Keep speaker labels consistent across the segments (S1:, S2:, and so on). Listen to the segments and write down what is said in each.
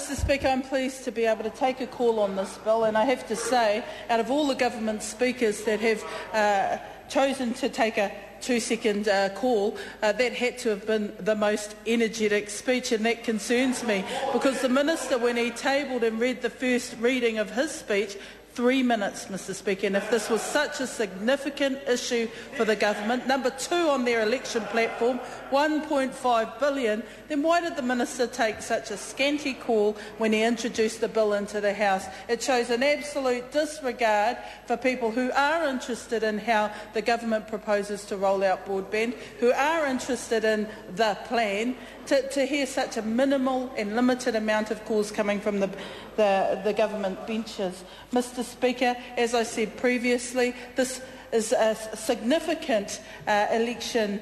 S1: Mr Speaker, I'm pleased to be able to take a call on this bill, and I have to say, out of all the government speakers that have chosen to take a 2-second call, that had to have been the most energetic speech, and that concerns me, because the Minister, when he tabled and read the first reading of his speech, 3 minutes, Mr Speaker, and if this was such a significant issue for the government, number 2 on their election platform, 1.5 billion, then why did the Minister take such a scanty call when he introduced the bill into the House? It shows an absolute disregard for people who are interested in how the government proposes to roll out broadband, who are interested in the plan, to hear such a minimal and limited amount of calls coming from the government benches. Mr Speaker, as I said previously, this is a significant election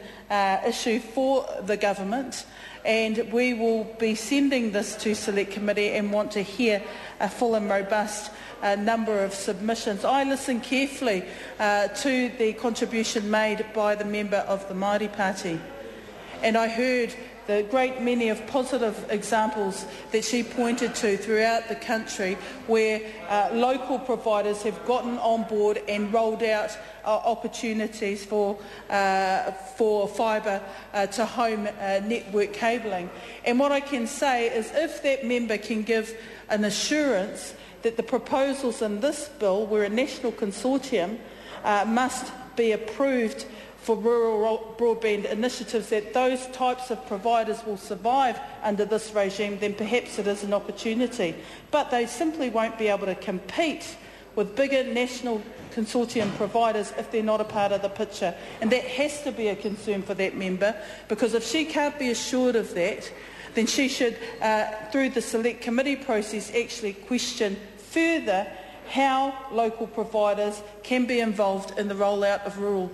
S1: issue for the government, and we will be sending this to Select Committee and want to hear a full and robust number of submissions. I listened carefully to the contribution made by the member of the Māori Party, and I heard the great many of positive examples that she pointed to throughout the country where local providers have gotten on board and rolled out opportunities for fibre to home network cabling. And what I can say is, if that member can give an assurance that the proposals in this bill, where a national consortium must be approved for rural broadband initiatives, that those types of providers will survive under this regime, then perhaps it is an opportunity. But they simply won't be able to compete with bigger national consortium providers if they're not a part of the picture. And that has to be a concern for that member, because if she can't be assured of that, then she should, through the Select Committee process, actually question further how local providers can be involved in the rollout of rural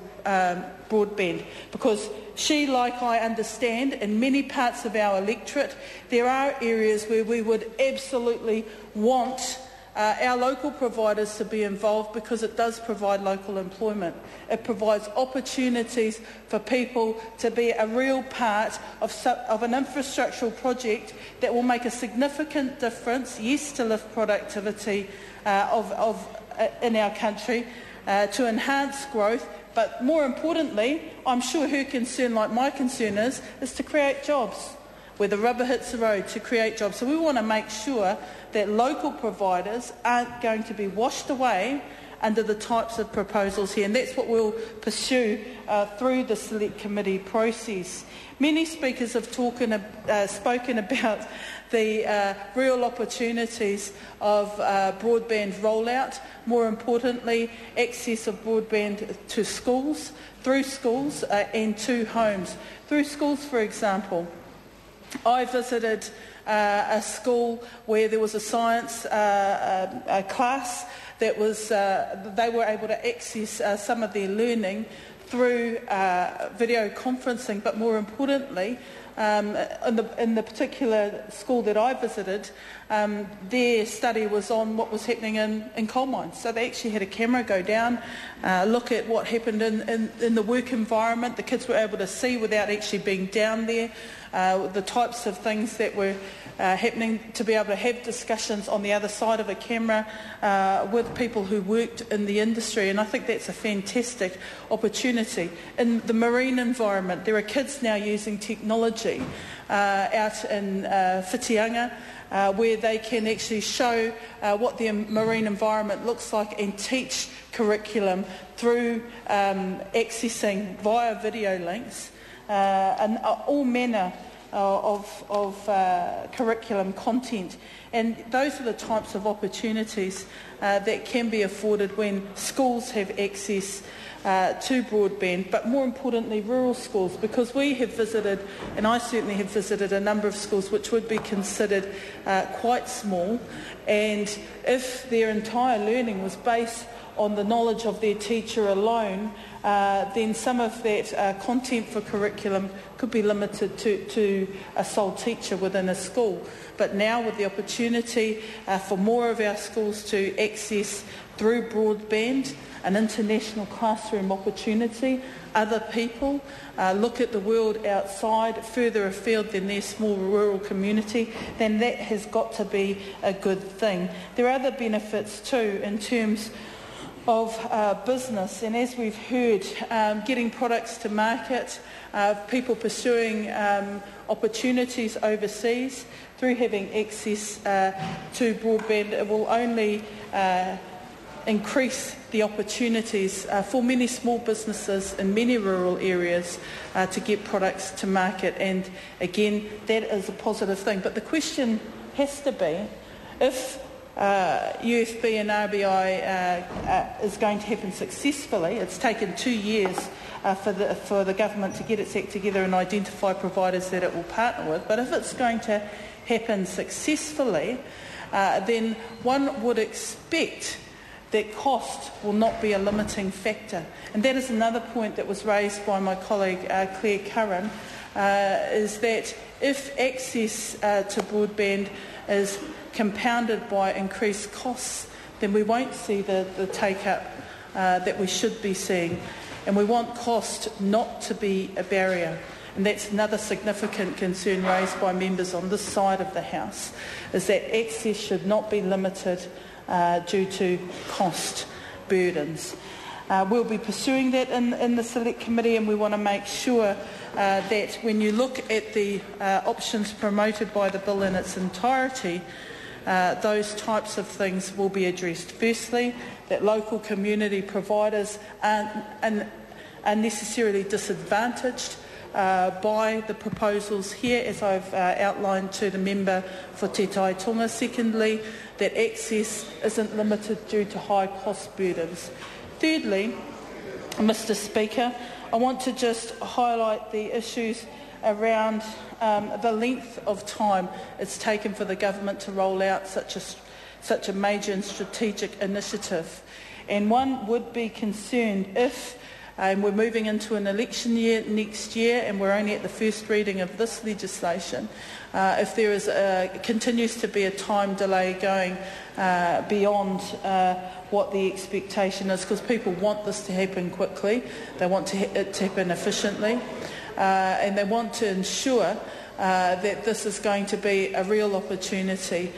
S1: broadband, because she, like I understand, in many parts of our electorate, there are areas where we would absolutely want our local providers to be involved, because it does provide local employment. It provides opportunities for people to be a real part of an infrastructural project that will make a significant difference, yes, to lift productivity in our country, to enhance growth, but more importantly, I'm sure her concern, like my concern is to create jobs. Where the rubber hits the road, to create jobs. So we want to make sure that local providers aren't going to be washed away under the types of proposals here, and that's what we'll pursue through the Select Committee process. Many speakers have spoken about the real opportunities of broadband rollout, more importantly access of broadband to schools, through schools and to homes. Through schools, for example, I visited a school where there was a science class that was, they were able to access some of their learning through video conferencing, but more importantly, in the particular school that I visited, their study was on what was happening in coal mines. So they actually had a camera go down, look at what happened in the work environment. The kids were able to see without actually being down there the types of things that were happening, to be able to have discussions on the other side of a camera with people who worked in the industry, and I think that's a fantastic opportunity. In the marine environment, there are kids now using technology out in Whitianga, where they can actually show what the marine environment looks like and teach curriculum through accessing via video links and all manner of curriculum content. And those are the types of opportunities that can be afforded when schools have access to broadband, but more importantly rural schools, because we have visited, and I certainly have visited, a number of schools which would be considered quite small, and if their entire learning was based on the knowledge of their teacher alone, then some of that content for curriculum could be limited to a sole teacher within a school. But now with the opportunity for more of our schools to access through broadband an international classroom opportunity, other people look at the world outside, further afield than their small rural community, then that has got to be a good thing. There are other benefits too in terms of business, and as we've heard, getting products to market, people pursuing opportunities overseas through having access to broadband. It will only increase the opportunities for many small businesses in many rural areas to get products to market, and again that is a positive thing. But the question has to be, if UFB and RBI is going to happen successfully, it's taken 2 years for the government to get its act together and identify providers that it will partner with, but if it's going to happen successfully, then one would expect that cost will not be a limiting factor. And that is another point that was raised by my colleague Claire Curran, is that if access to broadband is compounded by increased costs, then we won't see the take-up that we should be seeing. And we want cost not to be a barrier. And that's another significant concern raised by members on this side of the House, is that access should not be limited due to cost burdens. We'll be pursuing that in the Select Committee, and we want to make sure that when you look at the options promoted by the bill in its entirety, those types of things will be addressed. Firstly, that local community providers aren't unnecessarily disadvantaged by the proposals here, as I've outlined to the member for Te Tai Tonga. Secondly, that access isn't limited due to high cost burdens. Thirdly, Mr Speaker, I want to just highlight the issues around the length of time it's taken for the government to roll out such a major and strategic initiative. And one would be concerned if we're moving into an election year next year and we're only at the first reading of this legislation, if there is continues to be a time delay going beyond what the expectation is, because people want this to happen quickly, they want it to happen efficiently, and they want to ensure that this is going to be a real opportunity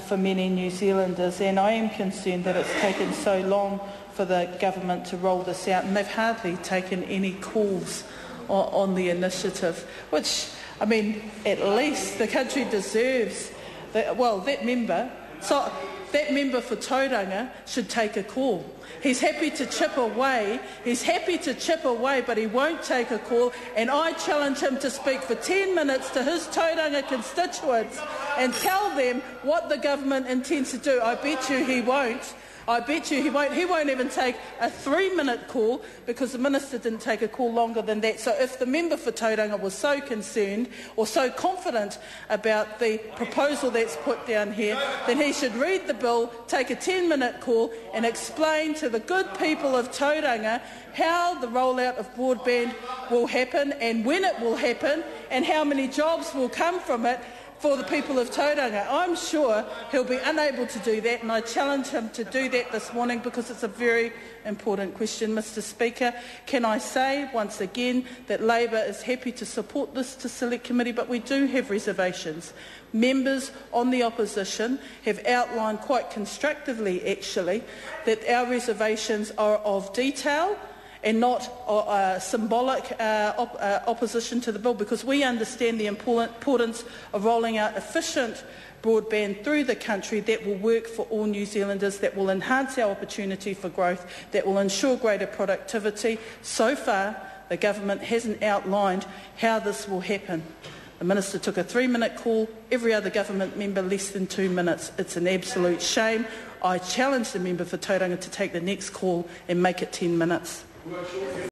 S1: for many New Zealanders. And I am concerned that it's taken so long for the government to roll this out, and they've hardly taken any calls on the initiative, which, I mean, at least the country deserves that. Well, that member for Tauranga should take a call. He's happy to chip away, but he won't take a call, and I challenge him to speak for 10 minutes to his Tauranga constituents and tell them what the government intends to do. I bet you he won't. He won't even take a 3-minute call, because the minister didn't take a call longer than that. So if the member for Tauranga was so concerned or so confident about the proposal that's put down here, then he should read the bill, take a 10-minute call and explain to the good people of Tauranga how the rollout of broadband will happen and when it will happen and how many jobs will come from it for the people of Tauranga. I'm sure he'll be unable to do that, and I challenge him to do that this morning, because it's a very important question. Mr Speaker, can I say once again that Labour is happy to support this to Select Committee, but we do have reservations. Members on the opposition have outlined quite constructively, actually, that our reservations are of detail and not symbolic opposition to the bill, because we understand the importance of rolling out efficient broadband through the country that will work for all New Zealanders, that will enhance our opportunity for growth, that will ensure greater productivity. So far, the government hasn't outlined how this will happen. The minister took a 3-minute call, every other government member less than 2 minutes. It's an absolute shame. I challenge the member for Tauranga to take the next call and make it 10 minutes.